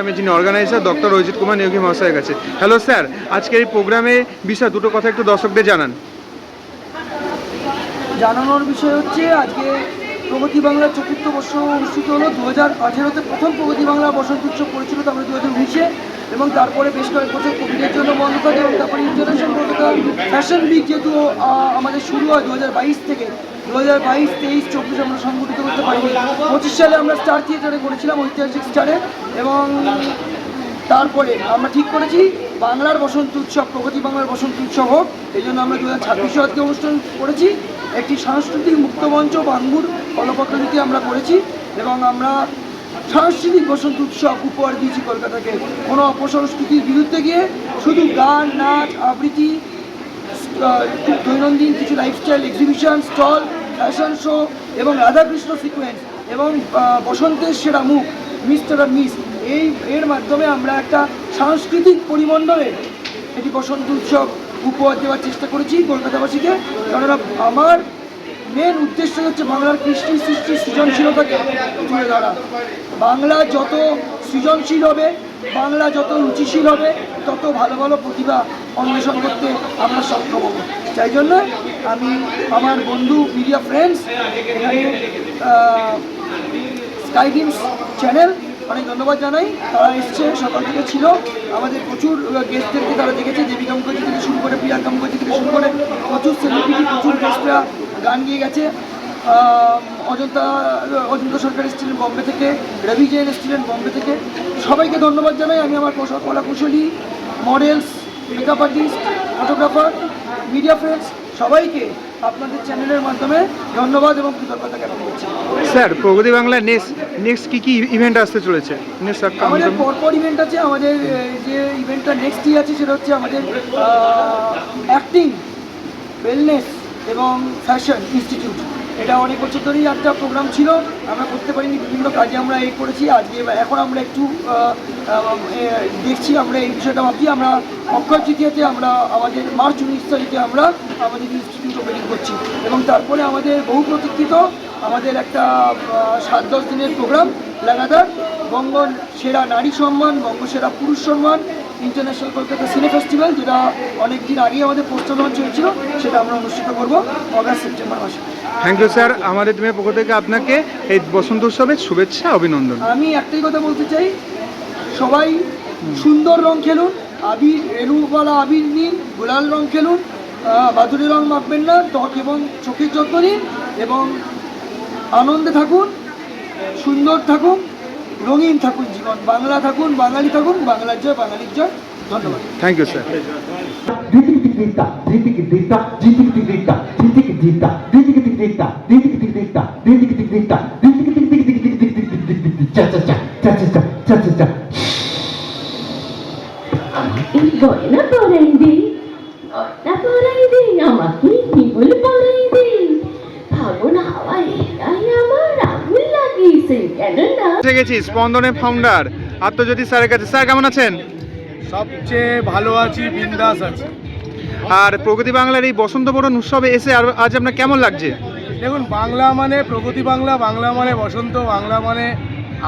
প্রোগ্রামে যিনি organiser doctor Ajit Kumar Niyogi মহাশয়ের কাছে। হ্যালো স্যার, আজকের এই প্রোগ্রামে বিষয় দুটো কথা একটু দর্শকদের জানান। জানানোর বিষয় হচ্ছে আজকে প্রগতি বাংলার চতুর্থ বর্ষ অনুষ্ঠিত হলো। 2018-তে প্রথম প্রগতি বাংলা বসন্ত উৎসব করেছিল, তারপরে 2019-এ, এবং তারপরে বেশ কয়েক বছর কোভিডের জন্য বন্ধ থাকে, এবং তারপরে ইন্টারন্যাশনাল কলকাতা ফ্যাশন উইক যেহেতু আমাদের শুরু হয় 2022 থেকে, 2022, 23, 24 আমরা সংগঠিত করতে পারিনি। 25 সালে আমরা স্টার থিয়েটারে করেছিলাম, ঐতিহাসিক স্টারে, এবং তারপরে আমরা ঠিক করেছি বাংলার বসন্ত উৎসব, প্রগতি বাংলার বসন্ত উৎসব হোক। এই জন্য আমরা 2026 আজকে অনুষ্ঠান করেছি। একটি সাংস্কৃতিক মুক্তমঞ্চ বাঙ্গুর কলপত্রনীতি আমরা করেছি, এবং আমরা সাংস্কৃতিক বসন্ত উৎসব উপহার দিয়েছি কলকাতাকে। কোনো অপসংস্কৃতির বিরুদ্ধে গিয়ে শুধু গান, নাচ, আবৃত্তি, দৈনন্দিন কিছু lifestyle exhibition, stall, fashion show এবং রাধাকৃষ্ণ সিকোয়েন্স এবং বসন্তের সেরা মুখ মিস্টার আর মিস, এর মাধ্যমে আমরা একটা সাংস্কৃতিক পরিমণ্ডলে এটি বসন্ত উৎসব উপহার দেওয়ার চেষ্টা করেছি কলকাতাবাসীকে। কেননা আমার মেন উদ্দেশ্য হচ্ছে বাংলার কৃষ্টি সৃষ্টি সৃজনশীলতাকে তুলে ধরা। বাংলা যত সৃজনশীল হবে, বাংলা যত রুচিশীল হবে, তত ভালো ভালো প্রতিভা অন্বেষণ করতে আমরা সক্ষম হব। তাই জন্য আমি আমার বন্ধু মিডিয়া ফ্রেন্ডস, এখানে স্কাই ড্রিমস চ্যানেল অনেক ধন্যবাদ জানাই। তারা এসছে, সকাল থেকে ছিল, আমাদের প্রচুর গেস্টদেরকে তারা দেখেছে, দেবিকা মুখার্জি থেকে শুরু করে, প্রিয়াঙ্কা মুখার্জি থেকে শুরু করে প্রচুর সেলিব্রিটি, প্রচুর গেস্টরা গান গিয়ে গেছে। অজন্তা সরকার এসেছিলেন বম্বে থেকে, রবি জৈন এসেছিলেন বম্বে থেকে। সবাইকে ধন্যবাদ জানাই। আমি আমার কলা কুশলী, models, makeup artist, photographer, media friends সবাইকে আপনাদের চ্যানেলের মাধ্যমে ধন্যবাদ এবং কৃতজ্ঞতা জ্ঞাপন করছি। স্যার, প্রগতি বাংলার নেক্সট কি ইভেন্ট আসতে চলেছে? আমাদের পরপর ইভেন্ট আছে। আমাদের যে ইভেন্টটা নেক্সটই আছে সেটা হচ্ছে আমাদের অ্যাক্টিং, ওয়েলনেস এবং ফ্যাশন ইনস্টিটিউট। এটা অনেক বছর ধরেই একটা প্রোগ্রাম ছিল, আমরা করতে পারিনি, বিভিন্ন কাজে আমরা করেছি। আজকে এখন আমরা একটু দেখছি, আমরা এই বিষয়টা ভাবছি। আমরা অক্ষয় তৃতীয়াতে আমরা আমাদের মার্চ 19 তারিখে আমরা আমাদের ইনস্টিটিউট ওপেনিং করছি, এবং তারপরে আমাদের বহু প্রতীক্ষিত আমাদের একটা 7-10 দিনের প্রোগ্রাম লাগাতার, বঙ্গ সেরা নারী সম্মান, বঙ্গ সেরা পুরুষ সম্মান, ইন্টারন্যাশনাল কলকাতা সিনে ফেস্টিভ্যাল, যেটা অনেক দিন আগেই আমাদের পোস্টার লঞ্চ হয়েছিল, সেটা আমরা অনুষ্ঠিত করব অগাস্ট সেপ্টেম্বর মাসে। থ্যাংক ইউ স্যার, আমাদের টিমের পক্ষ থেকে আপনাকে এই বসন্ত উৎসবের শুভেচ্ছা, অভিনন্দন। আমি একটাই কথা বলতে চাই, সবাই সুন্দর রং খেলুন, আবির, রেণুওয়ালা আবির নিন, গোলাল রং খেলুন, বাদুড়ি রং মাখবেন না, ত্বক এবং চোখের যত্ন নিন, এবং আনন্দে থাকুন, সুন্দর থাকুন, রঙিন থাকুন জীবন। বাংলা থাকুন, বাঙালি থাকুন, বাংলার জয়, বাঙালির জয়। ধন্যবাদ। Thank you sir. গয়না পরাই দে, গয়না পরাই দে, আমাকে কেবল পরাই দে, ফাগুন হাওয়া এটাই আমার আগুন লাগিয়েছে কেন না। গেছি স্পন্দনের ফাউন্ডার আত্মজ্যোতি স্যারের কাছে। স্যার, কেমন আছেন? সবচেয়ে ভালো আছি, বিন্দাস আছি। আর প্রগতি বাংলার এই বসন্ত বরণ উৎসবে এসে আজ আপনার কেমন লাগছে? দেখুন, বাংলা মানে প্রগতি বাংলা, বাংলা মানে বসন্ত, বাংলা মানে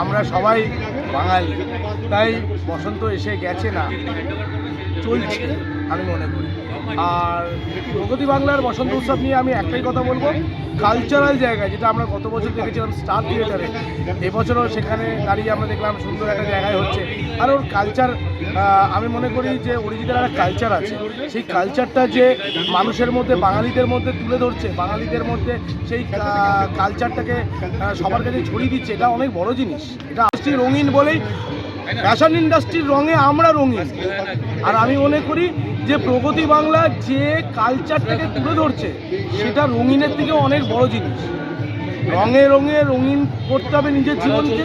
আমরা সবাই বাঙালি, তাই বসন্ত এসে গেছে না, চলছে আমি মনে করি। আর প্রগতি বাংলার বসন্ত উৎসব নিয়ে আমি একটাই কথা বলবো, কালচারাল জায়গায়, যেটা আমরা গত বছর দেখেছিলাম স্টার থিয়েটারে, এবছরও সেখানে দাঁড়িয়ে আমরা দেখলাম সুন্দর একটা জায়গায় হচ্ছে। আর ওর কালচার, আমি মনে করি যে অরিজিনাল একটা কালচার আছে, সেই কালচারটা যে মানুষের মধ্যে, বাঙালিদের মধ্যে তুলে ধরছে, বাঙালিদের মধ্যে সেই কালচারটাকে সবার কাছে ছড়িয়ে দিচ্ছে, এটা অনেক বড় জিনিস। এটা আসছি রঙিন বলেই, ফ্যাশন ইন্ডাস্ট্রির রঙে আমরা রঙিন। আর আমি মনে করি যে প্রগতি বাংলা যে কালচারটাকে তুলে ধরছে, সেটা রঙিনের থেকে অনেক বড় জিনিস। রঙে রঙে রঙিন করতে হবে নিজের জীবনকে,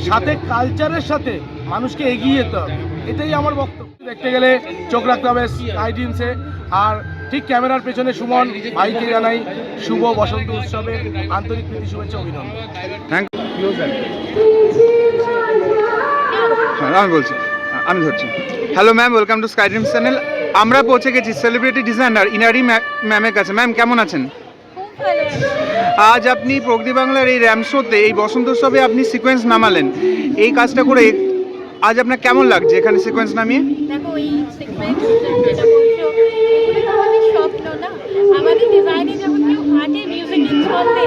সাথে কালচারের সাথে মানুষকে এগিয়ে যেতে হবে, এটাই আমার বক্তব্য। দেখতে গেলে চোখ রাখতে হবে স্কাই ড্রিমসে। আর ঠিক ক্যামেরার পেছনে সুমন ভাইকে জানাই শুভ বসন্ত উৎসবের আন্তরিক প্রীতি, শুভেচ্ছা, অভিনন্দন। Thank you sir. আমি বলছি, আমি ধরছি। Hello ma'am, welcome to Sky Dreams channel. আমরা পৌঁছে গেছি সেলিব্রিটি ডিজাইনার ইনারি ম্যামের কাছে। ম্যাম, কেমন আছেন? আজ আপনি প্রগতি বাংলার এই র্যাম শোতে, এই বসন্ত উৎসবে আপনি সিকোয়েন্স নামালেন, এই কাজটা করে আজ আপনার কেমন লাগছে এখানে সিকোয়েন্স নামিয়ে? দেখো এই সিকোয়েন্স যেটা বলছো এগুলো তো আমাদের স্বপ্ন না, আমাদের ডিজাইনে যখন কেউ হাঁটে মিউজিক ইনস্টলতে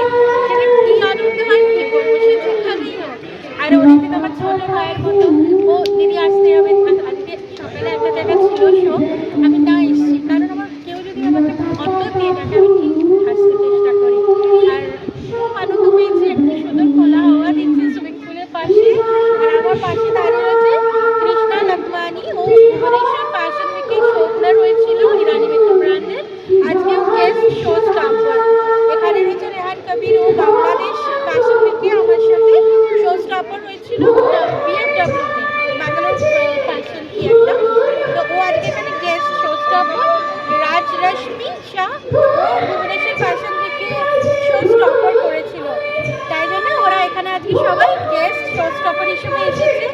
সেটা কি আনন্দ হয় কি করবো, সে যেখানেই হোক। আর অরিজিৎ আমার ছোট ভাইয়ের মতো, ও দিদি আসতে হবে, আজকে সকালে একটা জায়গায় ছিল শো, আমি না এসেছি কারণ আমার কেউ যদি আমাকে অন্য দিয়ে থাকে আমি ঠিক আসতে চেষ্টা করি। আর খুব আনন্দ পেয়েছি, একটা সুন্দর খোলা হাওয়া দিচ্ছে সুইমিং পুলের পাশে, আর আমার পাশে দাঁড়িয়ে আছে কৃষ্ণা লাকমানি, ও ভুবনেশ্বর ফ্যাশন উইকে শো ওনার হয়েছিল ইরানি মেকআপ ব্র্যান্ডের, আজকেও গেস্ট শো স্টাফার। এখানে রয়েছে রেহান কবির, ও বাংলাদেশ ফ্যাশন উইকে আমার সাথে শো স্টাফার হয়েছিল বিএফডব্লিউতে, ব্যাঙ্গালোর ফ্যাশন কি একটা, তো ও আজকে এখানে গেস্ট শো স্টাফার। রাজ রশ্মি শাহ, ও ভুবনেশ্বর ফ্যাশন উইকে শো স্টাফার করেছিল, তাই জন্য ওরা এখানে আজকে সবাই গেস্ট শো স্টপার হিসেবে এসেছে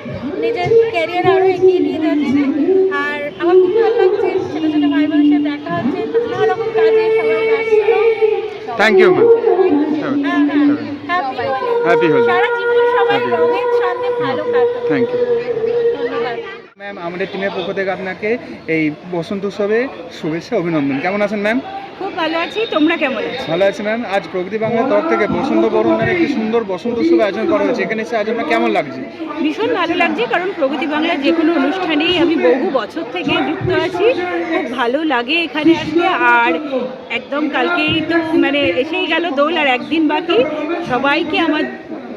নিজের ক্যারিয়ার আরও এগিয়ে নিয়ে যাচ্ছে। আর আমার খুব ভালো লাগছে, ছোটো ছোটো ভাই বোনের সাথে দেখা হচ্ছে, নানা রকম কাজে সবাই ব্যস্ত। Thank you ma'am. Happy Happy Holi. সারা জীবন সবাই Happy Holi. রঙের সাথে ভালো কাটুক। থ্যাংক ইউ ধন্যবাদ। ম্যাম। আমাদের টিমের পক্ষ থেকে আপনাকে এই বসন্ত উৎসবে শুভেচ্ছা অভিনন্দন। কেমন আছেন ম্যাম? খুব ভালো আছি, তোমরা কেমন আছো? ভালো আছি ম্যাম। আজ প্রগতি বাংলার তরফ থেকে বসন্ত বরণ নামে একটি সুন্দর বসন্ত উৎসব আয়োজন করা হয়েছে, এখানে এসে আজ আপনার কেমন লাগছে? ভীষণ ভালো লাগছে, কারণ প্রগতি বাংলার যে কোনো অনুষ্ঠানেই আমি বহু বছর থেকে যুক্ত আছি, খুব ভালো লাগে এখানে আসলে। আর একদম কালকেই তো মানে এসেই গেল দোল, আর একদিন বাকি। সবাইকে আমার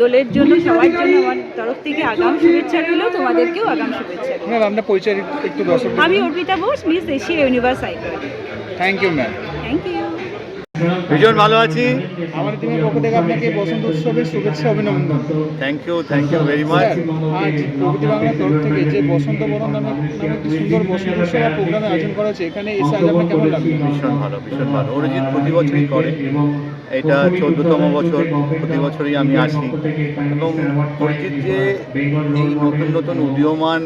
দোলের জন্য সবার জন্য আমার তরফ থেকে আগাম শুভেচ্ছা রইল, তোমাদেরকেও আগাম শুভেচ্ছা। ম্যাম আপনার পরিচয় একটু দর্শক। আমি Arpita Bose, Miss Asia Universe icon. Thank you ma'am. Thank you. ভীষণ ভালো আছি। আমাদের টিমের পক্ষ থেকে আপনাকে বসন্ত উৎসবের শুভেচ্ছা অভিনন্দন। Thank you very much. Sir, আজ প্রগতি বাংলার তরফ থেকে যে বসন্ত বরণ নামে একটি সুন্দর বসন্ত উৎসব প্রোগ্রামে আয়োজন করা হয়েছে, এখানে এসে আজ আপনার কেমন লাগবে? ভীষণ ভালো। অরিজিৎ প্রতি বছরই করে, এটা 14তম বছর, প্রতি বছরই আমি আসি। এবং অরিজিৎ যে এই নতুন উদীয়মান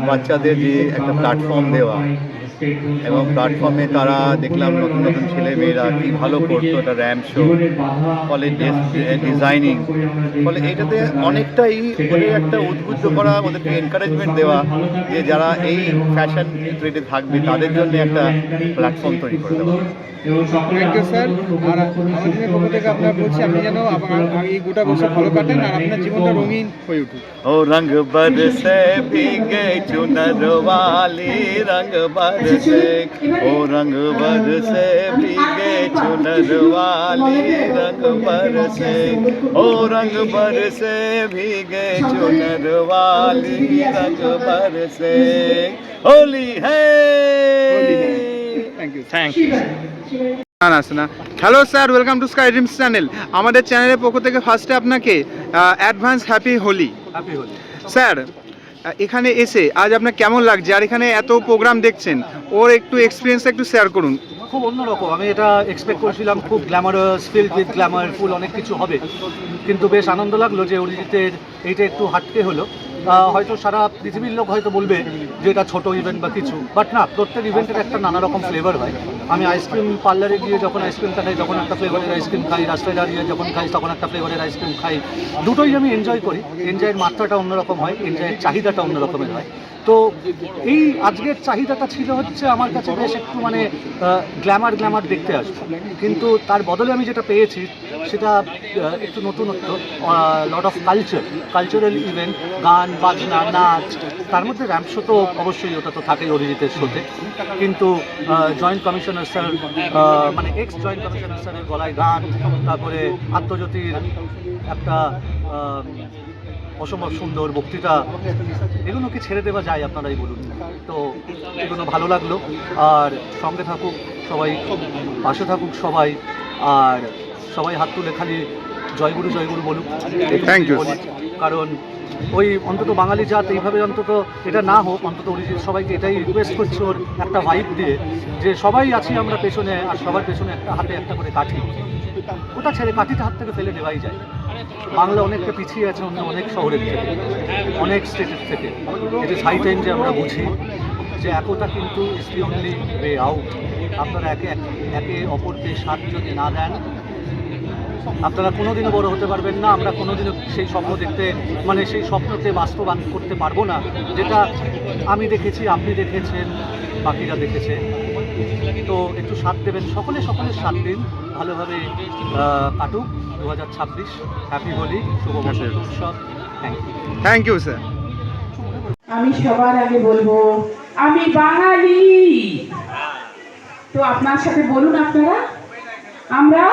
বাচ্চাদের যে একটা প্ল্যাটফর্ম দেওয়া, এবং প্ল্যাটফর্মে তারা দেখলাম নতুন ছেলে মেয়েরা কি ভালো করতো, একটা র্যাম্প শো, ফলে ডিজাইনিং, ফলে এটাতে অনেকটাই ওদের একটা উদ্বুদ্ধ করা, ওদেরকে এনকারেজমেন্ট দেওয়া যে যারা এই ফ্যাশন ট্রেডে থাকবে তাদের জন্য একটা প্ল্যাটফর্ম তৈরি করে দেওয়া। Thank you sir. আর আমাদের টিমের পক্ষ থেকে আপনার বলছি, আপনি যেন এই গোটা বছর ভালো কাটেন আর আপনার জীবনটা রঙিন হয়ে উঠুক। ও রঙ বরসে ভিগে চুনর वाली रंग बरसे, ओ रंग बरसे भीगे चुनर वाली रंग बरसे, ओ रंग बरसे भीगे चुनर वाली रंग बरसे, होली है। Thank you. না hello sir, welcome to Sky Dreams channel. আমাদের চ্যানেলের পক্ষ থেকে ফার্স্টে আপনাকে অ্যাডভান্স হ্যাপি হোলি। স্যার, এখানে এসে আজ আপনার কেমন লাগছে, আর এখানে এত প্রোগ্রাম দেখছেন, ওর একটু এক্সপিরিয়েন্স একটু শেয়ার করুন। খুব অন্যরকম। আমি এটা এক্সপেক্ট করেছিলাম খুব গ্ল্যামারাস, ফিল্ড উইথ গ্ল্যামারফুল অনেক কিছু হবে, কিন্তু বেশ আনন্দ লাগলো যে অরিজিতের এইটা একটু হাটকে হলো। হয়তো সারা পৃথিবীর লোক হয়তো বলবে যে এটা ছোটো ইভেন্ট বা কিছু, বাট না, প্রত্যেক ইভেন্টের একটা নানা রকম ফ্লেভার হয়। আমি আইসক্রিম পার্লারে গিয়ে যখন আইসক্রিমটা খাই তখন একটা ফ্লেভারের আইসক্রিম খাই, রাস্তায় দাঁড়িয়ে যখন খাই তখন একটা ফ্লেভারের আইসক্রিম খাই। দুটোই আমি এনজয় করি। এনজয়ের মাত্রাটা অন্যরকম হয়, এনজয়ের চাহিদাটা অন্য রকমের হয়। তো এই আজকের চাহিদাটা ছিল হচ্ছে আমার কাছে বেশ একটু মানে গ্ল্যামার দেখতে আসবো, কিন্তু তার বদলে আমি যেটা পেয়েছি সেটা একটু নতুনত্ব, লট অফ কালচারাল ইভেন্ট, গান বাজনা নাচ, তার মধ্যে র্যাম্প শো তো অবশ্যই, ওটা তো থাকেই অরিজিতের শোতে, কিন্তু জয়েন্ট কমিশনার স্যার মানে এক্স জয়েন্ট কমিশনার স্যারের গলায় গান, তারপরে আত্মজ্যোতির একটা অসম্ভব সুন্দর বক্তৃতা, এগুলো কি ছেড়ে দেওয়া যায় আপনারাই বলুন? তো এগুলো ভালো লাগলো। আর সঙ্গে থাকুক সবাই, পাশে থাকুক সবাই, আর সবাই হাত তুলে খালি জয়গুরু বলুক। Thank you. কারণ ওই অন্তত বাঙালি জাত এইভাবে অন্তত এটা না হোক, অন্তত অরিজিৎ সবাইকে এটাই রিকোয়েস্ট করছে ওর একটা ভাইব দিয়ে, যে সবাই আছি আমরা পেছনে, আর সবার পেছনে একটা হাতে একটা করে কাঠি, ওটা ছেড়ে কাঠিটা হাত থেকে ফেলে দেওয়াই যায়। বাংলা অনেকটা পিছিয়ে আছে অন্য অনেক শহরের থেকে, অনেক স্টেটের থেকে। ইট ইজ হাই টাইম যে আমরা বুঝি যে একতা কিন্তু is the only way out. আপনারা একে অপরকে সাথ যদি না দেন আপনারা কোনোদিনও বড় হতে পারবেন না, আমরা কোনোদিনও সেই স্বপ্ন দেখতে মানে সেই স্বপ্নতে বাস্তবায়ন করতে পারবো না, যেটা আমি দেখেছি, আপনি দেখেছেন, বাকিরা দেখেছে। তো একটু সাথ দেবেন, সকলের সাথ দিন, ভালোভাবে কাটুক 2026। হ্যাপি হোলি, শুভ বসন্ত উৎসব। Thank you sir. আমি সবার আগে বলবো আমি বাঙালি। তো আপনার সাথে বলুন আপনারা, আমরা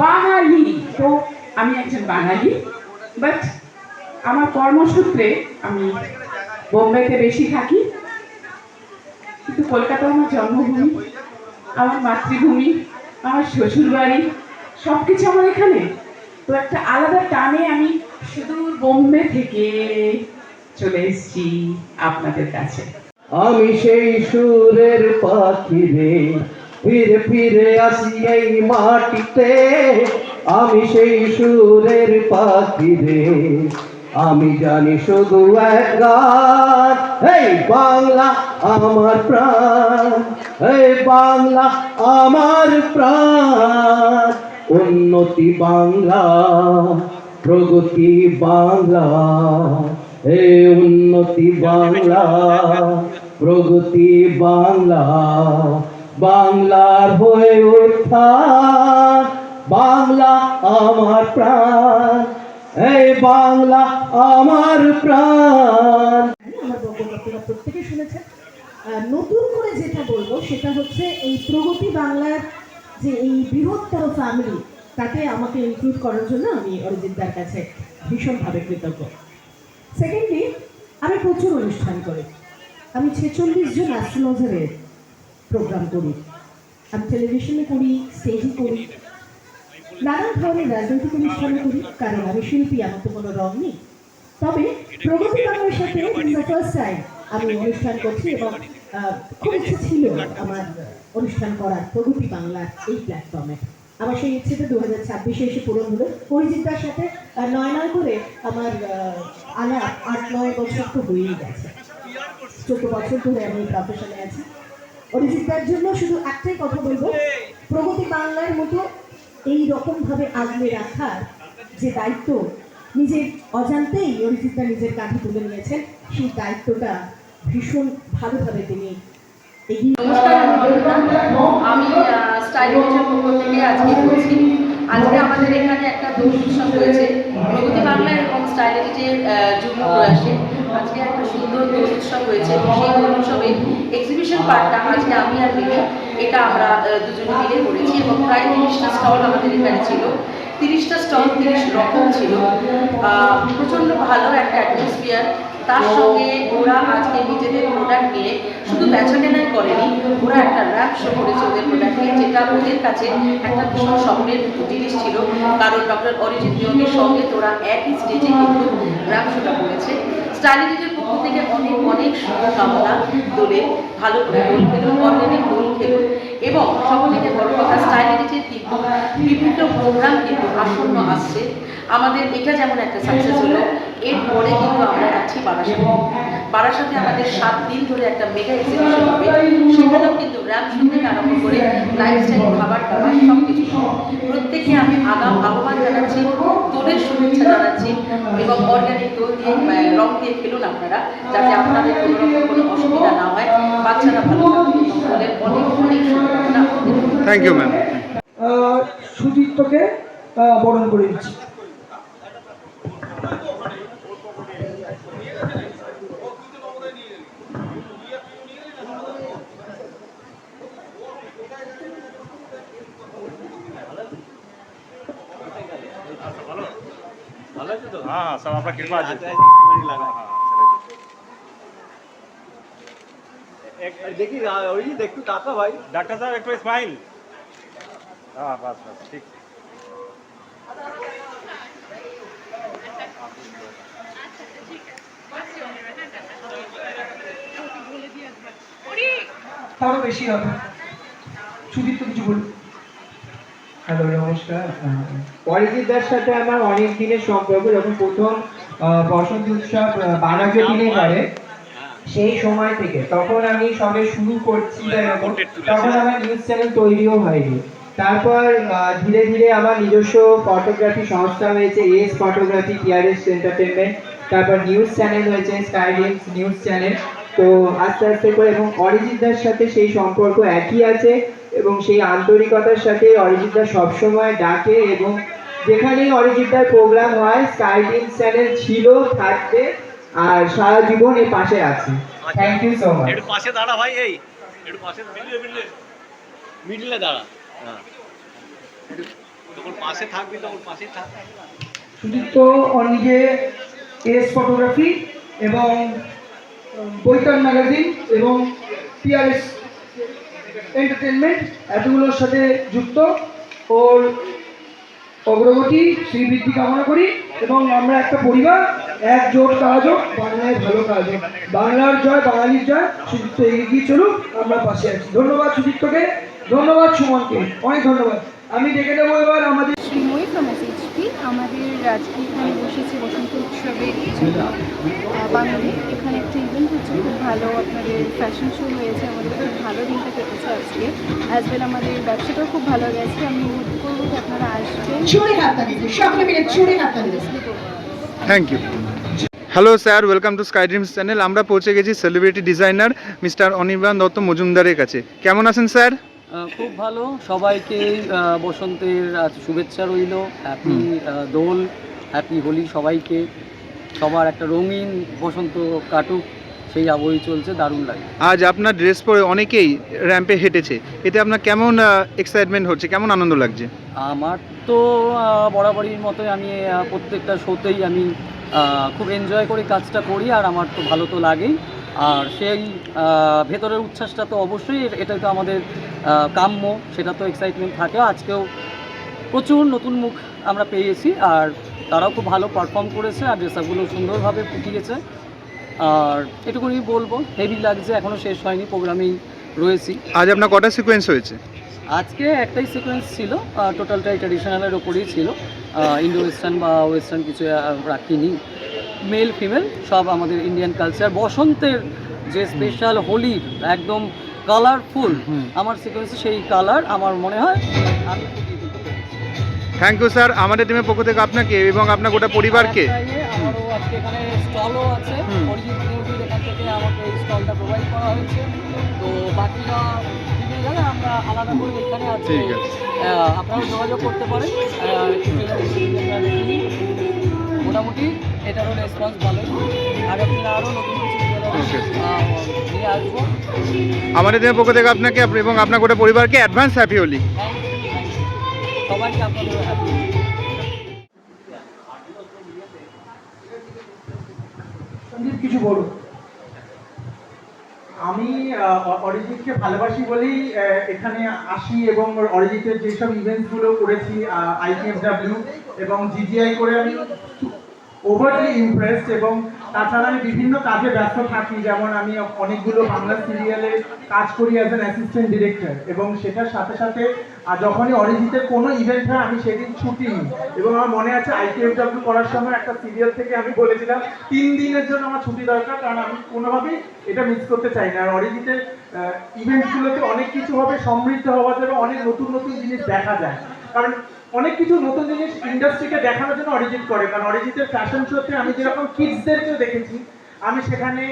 বাঙালি। তো আমি একজন বাঙালি, বাট আমার কর্মসূত্রে আমি বোম্বেতে বেশি থাকি, কিন্তু কলকাতা আমার জন্মভূমি, আমার মাতৃভূমি, আমার শ্বশুরবাড়ি, সব কিছু আমার এখানে। তো একটা আলাদা টানে আমি সুদূর বোম্বে থেকে চলে এসেছি আপনাদের কাছে। আমি সেই সুরের পাখি রে, ফিরে ফিরে আসি এই মাটিতে। আমি সেই সুরের পাখি রে, আমি জানি শুধু এক গান, এই বাংলা আমার প্রাণ, এই বাংলা আমার প্রাণ। উন্নতি বাংলা, প্রগতি বাংলা, এ উন্নতি বাংলা, প্রগতি বাংলা। বাংলার হয়ে ওঠা, বাংলা আমার প্রাণ, এই বাংলা আমার প্রাণ। আমার বক্তব্য আপনারা প্রত্যেকে শুনেছেন। নতুন করে যেটা বলবো সেটা হচ্ছে এই প্রগতি বাংলার যে এই বৃহত্তর ফ্যামিলি, তাতে আমাকে ইনক্লুড করার জন্য আমি অরিজিৎদার কাছে ভীষণভাবে কৃতজ্ঞ। সেকেন্ডলি, আমি প্রচুর অনুষ্ঠান করি। আমি 46 জন অ্যাস্ট্রোলজারের প্রোগ্রাম করি, আমি টেলিভিশনে করি, স্টেজে করি, নানান ধরনের রাজনৈতিক অনুষ্ঠানে করি, কারণ আমি শিল্পী, আমার তো কোনো রং নেই। তবে প্রগতি বাংলার সাথে ফার্স্ট টাইম আমি অনুষ্ঠান করছি এবং খুব ইচ্ছে ছিল আমার অনুষ্ঠান করার প্রগতি বাংলার এই প্ল্যাটফর্মে। আমার সেই ইচ্ছেটা 2026-এ এসে পূরণ হলো। অরিজিৎদার সাথে 9 করে আমার আলাপ 8-9 বছর তো হয়েই গেছে, 14 বছর ধরে আমি প্রফেশনে আছি। অরিজিৎদার জন্য শুধু একটাই কথা বলবো, প্রগতি বাংলার মতো এই রকমভাবে আগলে রাখার যে দায়িত্ব নিজের অজান্তেই অরিজিৎদা নিজের কাঁধে তুলে নিয়েছেন, সেই দায়িত্বটা ভীষণ ভালোভাবে তিনি এগিয়ে। নমস্কার, আমি স্টাইলিস্টের পক্ষ থেকে আজকে বলছি। আজকে আমাদের এখানে একটা দোল উৎসব হয়েছে প্রগতি বাংলা এবং স্টাইলিস্টের যুগ্ম প্রয়াসে। আজকে একটা সুন্দর দোল উৎসব হয়েছে। সেই দোল উৎসবে এক্সিবিশন পার্টটা আজকে আমি আর মিমি এটা আমরা দুজনে মিলে করেছি এবং প্রায় 30টা স্টল আমাদের এখানে ছিল। 30টা স্টল 30 রকম ছিল। প্রচণ্ড ভালো একটা অ্যাটমসফিয়ার। তার সঙ্গে ওরা আজকে নিজেদের প্রোডাক্ট নিয়ে শুধু বেচাকেনাই করেনি, ওরা একটা র্যাপ শো করেছে ওদের প্রোডাক্ট নিয়ে, যেটা ওদের কাছে একটা ভীষণ স্বপ্নের জিনিস ছিল। কারণ ডক্টর অরিজিৎ নিয়োগের সঙ্গে ওরা একই স্টেজে কিন্তু র্যাপ শোটা করেছে। স্টাইলিস্টের পক্ষ থেকে অনেক অনেক শুভকামনা। দোলে ভালো করে দোল খেলুন, অর্গানিক দোল খেলুন এবং সবথেকে বড় কথা স্টাইলিস্টের কিন্তু বিভিন্ন প্রোগ্রাম কিন্তু আসন্ন আসছে। আমাদের এটা যেমন একটা সাকসেস হলো, এরপরে কিন্তু আমরা যাচ্ছি বারাসাতে আমাদের 7 দিন ধরে একটা মেগা এক্সিবিশন হবে। সেখানেও কিন্তু র্যাম্প শো থেকে আরম্ভ করে লাইফস্টাইল, খাবার দাবার সব কিছু। প্রত্যেককে আমি আহ্বান জানাচ্ছি, দোলের শুভেচ্ছা জানাচ্ছি এবং অর্গানিক দোল দিয়ে রং দিয়ে খেলুন আপনারা, যাতে আপনাদের কোনো রকম কোনো অসুবিধা না হয়, বাচ্চারা ভালো থাকুন এবং দোলের অনেক অনেক শুভকামনা। Thank you ma'am. সুদীপ্তকে বরণ করে দিচ্ছি। हाँ सब आपका कृपा है। দেখি ওই একটু টাকা ভাই, डॉक्टर साहब एक स्माइल। हाँ बस बस ठीक। তারও বেশি হবে। সুদীপ্ত কিছু বলুন। হ্যালো, নমস্কার। অরিজিৎদার সাথে আমার অনেক দিনের সম্পর্ক। যখন প্রথম বসন্ত উৎসব বারাজতিনে করে, সেই সময় থেকে, তখন আমি সবে শুরু করছি, তখন আমার নিউজ চ্যানেল তৈরিও হয়নি। তারপর ধীরে ধীরে আমার নিজস্ব ফটোগ্রাফি সংস্থা হয়েছে, এস ফটোগ্রাফি, টিআরএস এন্টারটেনমেন্ট। তারপর নিউজ চ্যানেল হয়েছে, স্কাই ড্রিমস নিউজ চ্যানেল। তো আস্তে আস্তে করে, এবং অরিজিৎদার সাথে সেই সম্পর্ক একই আছে, এবং সেই আন্তরিকতার সাথে অরিজিৎদা সবসময় ডাকে, এবং যেখানেই অরিজিৎদার প্রোগ্রাম হয় স্কাই ড্রিমস চ্যানেল ছিল, থাকবে, আর সারা জীবন এর পাশে আছে। Thank you so much. একটু পাশে দাঁড়া ভাই, এই একটু পাশে মিডলে দাঁড়া। হ্যাঁ, যখন পাশে থাকবি তখন পাশে থাক। সুদীপ্ত নিজে এস ফটোগ্রাফি এবং বৈতান ম্যাগাজিন এবং টিআরএস এন্টারটেনমেন্ট এতগুলোর সাথে যুক্ত। ওর অগ্রগতি শ্রীবৃদ্ধি কামনা করি, এবং আমরা একটা পরিবার, একজোট কাজ হোক, বাংলায় ভালো কাজ হোক, বাংলার জয়, বাঙালির জয়। সুদীপ্ত এগিয়ে চলুক, আমরা পাশে আছি। ধন্যবাদ সুদীপ্তকে, ধন্যবাদ সুমনকে, অনেক ধন্যবাদ। আমি ডেকে দেবো এবার আমাদের শ্রীময়ী ফ্রম এসএইচপি। আমাদের আজকে এখানে বসেছি বসন্ত উৎসবের বাঙালি। এখানে একটা ইভেন্ট হচ্ছে, খুব ভালো আপনাদের ফ্যাশন শো হয়েছে, আমাদের খুব ভালো দিনটা কেটেছে আজকে। অ্যাজ ওয়েল আমাদের ব্যবসাটাও খুব ভালো গেছে। আমি অনুরোধ করবো যে আপনারা আসবেন। Thank you. Hello sir, welcome to Sky Dreams channel. আমরা পৌঁছে গেছি celebrity designer mister Anirban Datta মজুমদারের কাছে। কেমন আছেন স্যার? খুব ভালো। সবাইকে বসন্তের শুভেচ্ছা রইল। হ্যাপি দোল, হ্যাপি হোলি সবাইকে। সবার একটা রঙিন বসন্ত কাটুক, সেই আবহই চলছে, দারুণ লাগে। আজ আপনার ড্রেস পরে অনেকেই র্যাম্পে হেঁটেছে, এতে আপনার কেমন এক্সাইটমেন্ট হচ্ছে, কেমন আনন্দ লাগছে? আমার তো বরাবরই মতোই, আমি প্রত্যেকটা শোতেই আমি খুব এনজয় করে কাজটা করি, আর আমার তো ভালো তো লাগেই। আর সেই ভেতরের উচ্ছ্বাসটা তো অবশ্যই, এটাই তো আমাদের কাম্য, সেটা তো এক্সাইটমেন্ট থাকে। আজকেও প্রচুর নতুন মুখ আমরা পেয়েছি, আর তারাও খুব ভালো পারফর্ম করেছে, আর ড্রেসআপগুলো সুন্দরভাবে ফুটিয়েছে। আর এটুকুনি বলবো, হেভি লাগছে, এখনও শেষ হয়নি, প্রোগ্রামেই রয়েছি। আজ আপনার কটা সিকোয়েন্স হয়েছে? আজকে একটাই সিকোয়েন্স ছিল, টোটালটাই ট্র্যাডিশনালের ওপরেই ছিল, ইন্ডো ওয়েস্টার্ন বা ওয়েস্টার্ন কিছু রাখিনি। মেল ফিমেল সব আমাদের ইন্ডিয়ান কালচার। বসন্তের যে স্পেশাল হোলির একদম কালারফুল আমার সিকোয়েন্সে, সেই কালার আমার মনে হয় আমি। থ্যাংক ইউ স্যার, আমাদের টিমের পক্ষ থেকে আপনাকে এবং আপনার গোটা পরিবারকে। আমারও আজকে এখানে স্টলও আছে, অরিজিৎ মিউজিক এখান থেকে আমাকে এই স্টলটা প্রোভাইড করা হয়েছে। তো বাকিরা বিভিন্ন জায়গায় আমরা আলাদা করে এখানে আছি, আপনারা যোগাযোগ করতে পারেন। মোটামুটি এটারও রেসপন্স ভালোই। আগামী দিনে আরও নতুন কিছু নিয়ে আসবো। আমাদের টিমের পক্ষ থেকে আপনাকে এবং আপনার গোটা পরিবারকে অ্যাডভান্স হ্যাপি হোলি। সবাইকে আপনাদের হ্যাপি। সন্দীপ কিছু বলো। আমি অরিজিৎকে ভালোবাসি বলেই এখানে আসি, এবং অরিজিতের যেসব ইভেন্টসগুলো করেছি IKFW এবং GGI করে আমি ওভারলি ইমপ্রেসড। এবং তাছাড়া আমি বিভিন্ন কাজে ব্যস্ত থাকি, যেমন আমি অনেকগুলো বাংলা সিরিয়ালে কাজ করি অ্যাজ অ্যান অ্যাসিস্ট্যান্ট ডিরেক্টর, এবং সেটার সাথে সাথে যখনই অরিজিতের কোনো ইভেন্ট হয় আমি সেদিন ছুটি নিই। এবং আমার মনে আছে IKFW করার সময় একটা সিরিয়াল থেকে আমি বলেছিলাম 3 দিনের জন্য আমার ছুটি দরকার, কারণ আমি কোনোভাবেই এটা মিস করতে চাই না। আর অরিজিতের ইভেন্টসগুলোতে অনেক কিছু হবে, সমৃদ্ধ হওয়া যাবে, অনেক নতুন নতুন জিনিস দেখা যায়, কারণ অনেক কিছু নতুন জিনিস ইন্ডাস্ট্রিকে দেখানোর জন্য অরিজিৎ করে। কারণ অরিজিতের ফ্যাশন শোতে আমি যেরকম কিডসদেরকেও দেখেছি, আমি সেখানে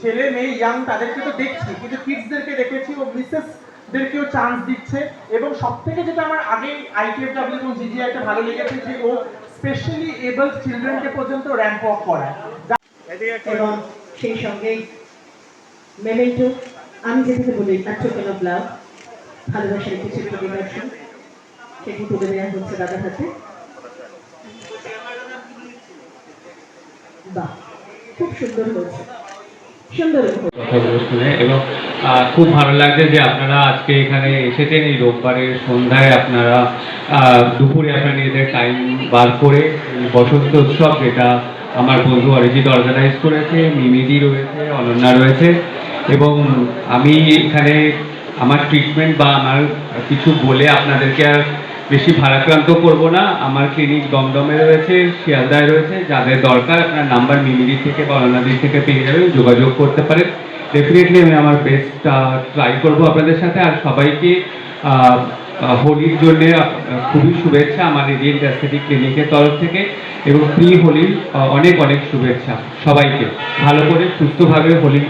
ছেলে মেয়ে ইয়াং তাদেরকে তো দেখছি, কিন্তু কিডসদেরকে দেখেছি, ও মিসেসদেরকেও চান্স দিচ্ছে। এবং সব থেকে যেটা আমার আগে IKFW এবং GGIতে ভালো লেগেছে, যে ও স্পেশালি এবলড চিলড্রেনকে পর্যন্ত র্যাম্প ওয়াক করায়। এবং সেই সঙ্গে মেমেন্টো, আমি যেটাকে বলি টোকেন অফ লাভ, ভালোবাসার কিছু প্রতিবাদী, সেটি তুলে দেওয়া হচ্ছে দাদার হাতে। বাহ, খুব সুন্দর হয়েছে, সুন্দর শুনে। এবং খুব ভালো লাগছে যে আপনারা আজকে এখানে এসেছেন, এই রোববারের সন্ধ্যায় আপনারা দুপুরে আপনারা নিজেদের টাইম বার করে বসন্ত উৎসব, যেটা আমার বন্ধু অরিজিৎ অর্গানাইজ করেছে, মিমিদি রয়েছে, অনন্যা রয়েছে, এবং আমি এখানে আমার ট্রিটমেন্ট বা আমার কিছু বলে আপনাদেরকে আর বেশি ভারাক্রান্ত করব না। আমার ক্লিনিক দমদমে রয়েছে, শিয়ালদায় রয়েছে, যাদের দরকার আপনার নাম্বার মিমিদি থেকে বা অনন্যাদির থেকে পেয়ে যাবেন, যোগাযোগ করতে পারেন। ডেফিনেটলি আমি আমার বেস্ট ট্রাই করবো আপনাদের সাথে। আর সবাইকে হোলির জন্যে খুবই শুভেচ্ছা আমার রেডিয়েন্ট অ্যাস্থেটিক ক্লিনিকের তরফ থেকে, এবং প্রি হোলির অনেক অনেক শুভেচ্ছা সবাইকে। ভালো করে সুস্থভাবে হোলি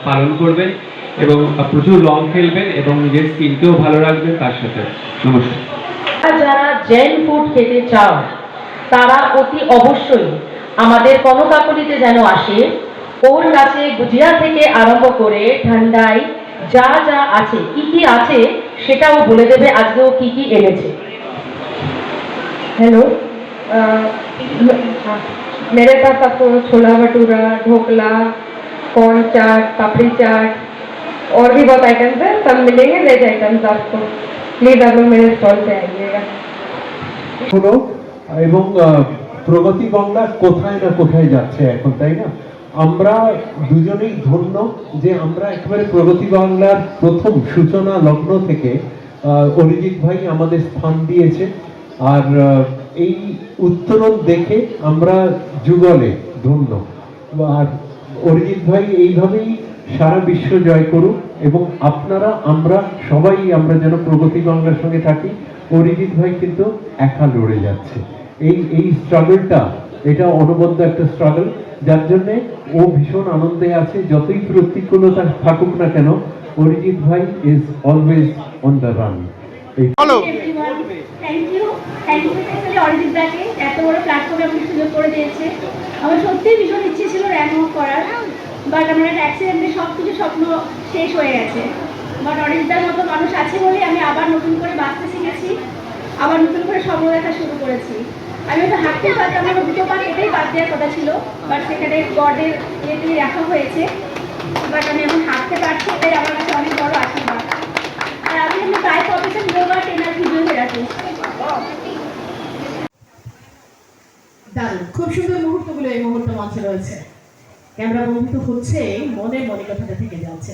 পালন করবেন এবং প্রচুর রং খেলবেন এবং নিজের স্কিনকেও ভালো রাখবেন তার সাথে। নমস্কার। যারা জেন ফুড খেতে চাও তারা অতি অবশ্যই আমাদের কনকাকলিতে যেন আসে। ওর কাছে গুজিয়া থেকে আরম্ভ করে ঠান্ডায় যা যা আছে, কি আছে সেটাও বলে দেবে আজকেও কি এনেছে। हेलो, मेरे पास आपको छोला भटूरा, ढोकला, कॉर्न चाट, पापड़ी चाट और भी बहुत आइटम्स है, सब मिलेंगे वेज आइटम्स आपको। प्लीज आप लोग मेरे स्टॉल पे आइएगा। হলো এবং প্রগতি বাংলা কোথায় না কোথায় যাচ্ছে এখন, তাই না? আমরা দুজনেই ধন্য যে আমরা একেবারে প্রগতি বাংলার প্রথম সূচনা লগ্ন থেকে অরিজিৎ ভাই আমাদের স্থান দিয়েছে। আর এই উত্তরণ দেখে আমরা যুগলে ধন্য। আর অরিজিৎ ভাই এইভাবেই সারা বিশ্ব জয় করুক এবং আপনারা আমরা সবাই আমরা যেন প্রগতি বাংলার সঙ্গে থাকি। অরিজিৎ ভাই কিন্তু একা লড়ে যাচ্ছে এই স্ট্রাগলটা, এটা অনবদ্য একটা স্ট্রাগল, যার জন্য ও ভীষণ আনন্দে আছে। যতই প্রতিকূলতা থাকুক না কেন, অরিজিৎ ভাই is always on the run. Hello, thank you specially Arijit দাকে এত বড় প্ল্যাটফর্মে আপনি সুযোগ করে দিয়েছে। আমার সত্যিই ভীষণ ইচ্ছে ছিল র্যাম্প ওয়াক করার, বাট আমার একটা অ্যাক্সিডেন্টে সব কিছু স্বপ্ন শেষ হয়ে গেছে। বাট অরিজিৎদার মতো মানুষ আছে বলে আমি আবার নতুন করে বাঁচতে শিখেছি, আবার নতুন করে স্বপ্ন দেখা শুরু করেছি। আমি হয়তো হাঁটতে পারতাম, আমার দুটো পা কেটেই বাদ দেওয়ার কথা ছিল, বাট সেখানে গডের ইয়েতে রাখা হয়েছে। বাট আমি এখন হাঁটতে পারছি, এটাই আমার কাছে অনেক বড় আশীর্বাদ। আর আমি প্রায় প্রফেশন যোগা ট্রেনার, ফিজিওথেরাপিস্ট। দারুণ, খুব সুন্দর মুহূর্তগুলো এই মুহূর্তে মঞ্চে রয়েছে। ক্যামেরা বন্ধ হচ্ছে, মনে মনে কথাটা থেকে যাচ্ছে।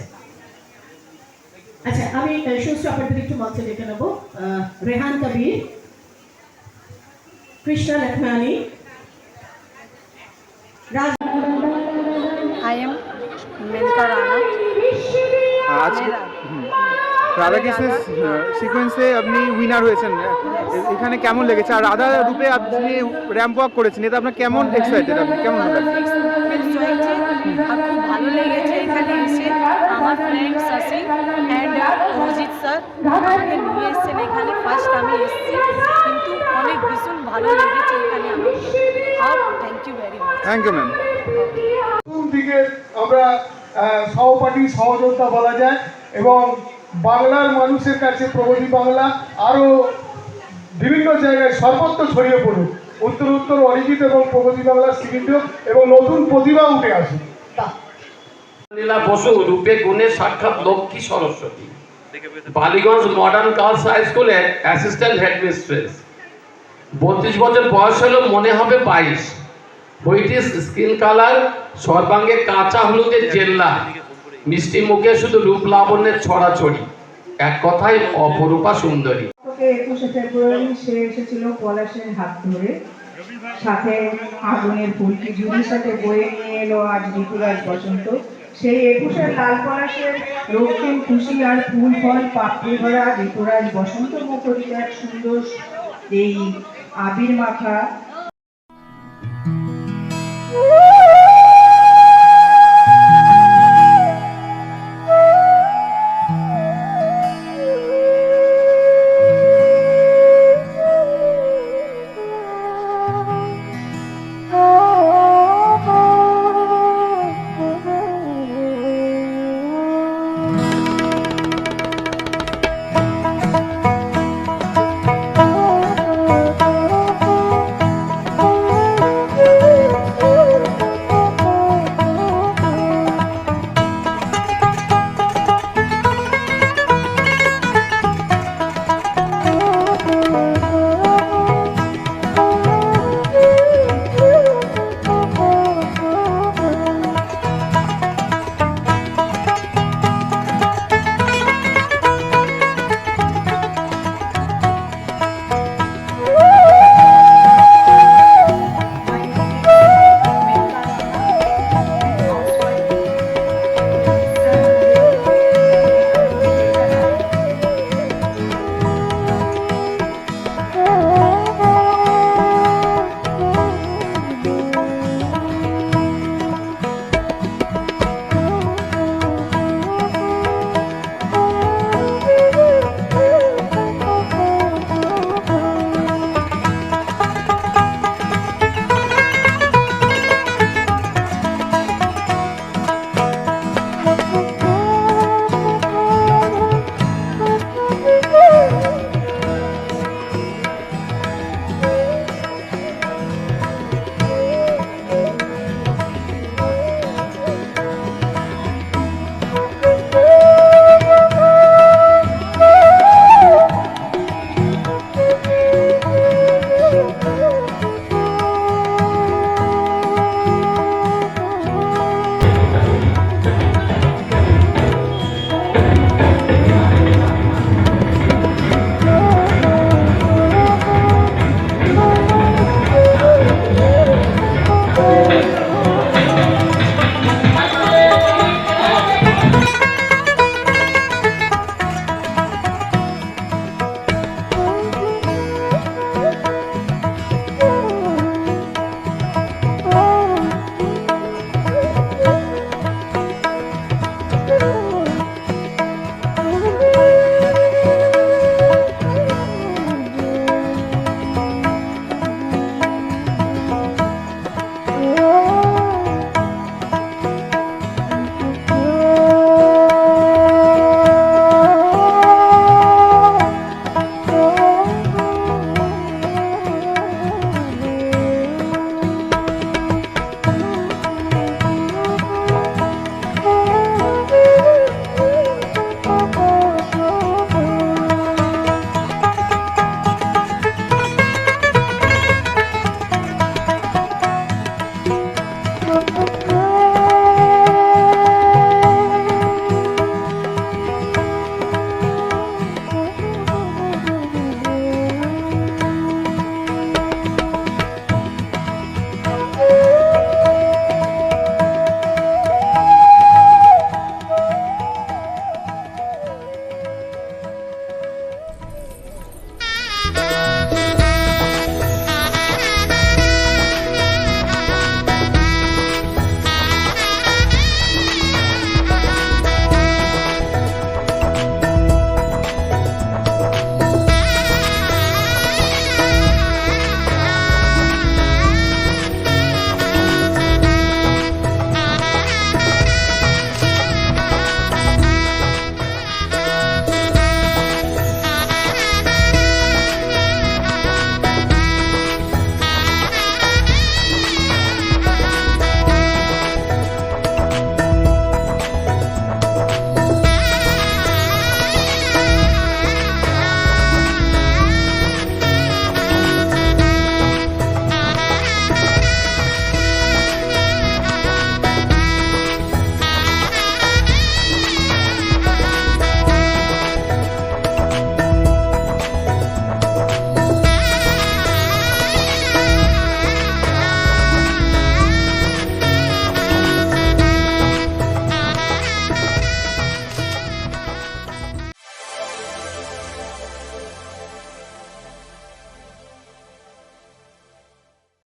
আচ্ছা, আমি শো স্টপারদের একটু মঞ্চে ডেকে নেবো। রেহান কবির, Krishna লখমানি, I am Milka Rana। आज রাধা কৃষ্ণের সিকোয়েন্সে আপনি উইনার হয়েছেন, এখানে কেমন লেগেছে? আর রাধা রূপে আপনি র্যাম্প ওয়াক করেছেন, এটা আপনার কেমন এক্সাইটেড, আপনি কেমন লাগছে? খুব ভালো লেগেছে এখানে এসে। আমার friend Shashi and Arijit sir আমাকে নিয়ে এসেছেন এখানে, ফার্স্ট আমি এসেছি, কিন্তু অনেক ভীষণ ভালো লেগেছে এখানে আমার। আর thank you very much. Thank you ma'am. প্রথম দিকে আমরা সহপাঠী সহযোগিতা বলা যায়, এবং বাংলার মানুষের কাছে প্রগতি বাংলা আরও বিভিন্ন জায়গায় সর্বত্র ছড়িয়ে পড়ুক। উত্তর অরিজিৎ এবং প্রগতি বাংলার স্মৃতি এবং নতুন প্রতিভা উঠে আসুক। লীলা বসু রূপে গুণে সাক্ষাৎ Lakshmi Saraswati, Ballygunge modern girls high স্কুলের অ্যাসিস্ট্যান্ট হেডমিস্ট্রেস। 32 বছর বয়স হলো, মনে হবে 22। হুইটিস স্কিন কালার, সর্বাঙ্গে কাঁচা হলুদের জেল্লা, মিষ্টি মুখে শুধু রূপ লাবণ্যের ছড়াছড়ি, এক কথায় অপরূপা সুন্দরী। 21শে ফেব্রুয়ারি সে এসেছিল পলাশের হাত ধরে, সাথে আগুনের ফুলকি ঝুড়ির সাথে বয়ে নিয়ে এলো আজ ঋতুরাজ বসন্ত। সেই 21শে লাল পলাশের রক্তিম খুশি আর ফুল ফল পাপড়ি ভরা ঋতুরাজ বসন্ত মুখরিত এক সুন্দর এই আবির মাখা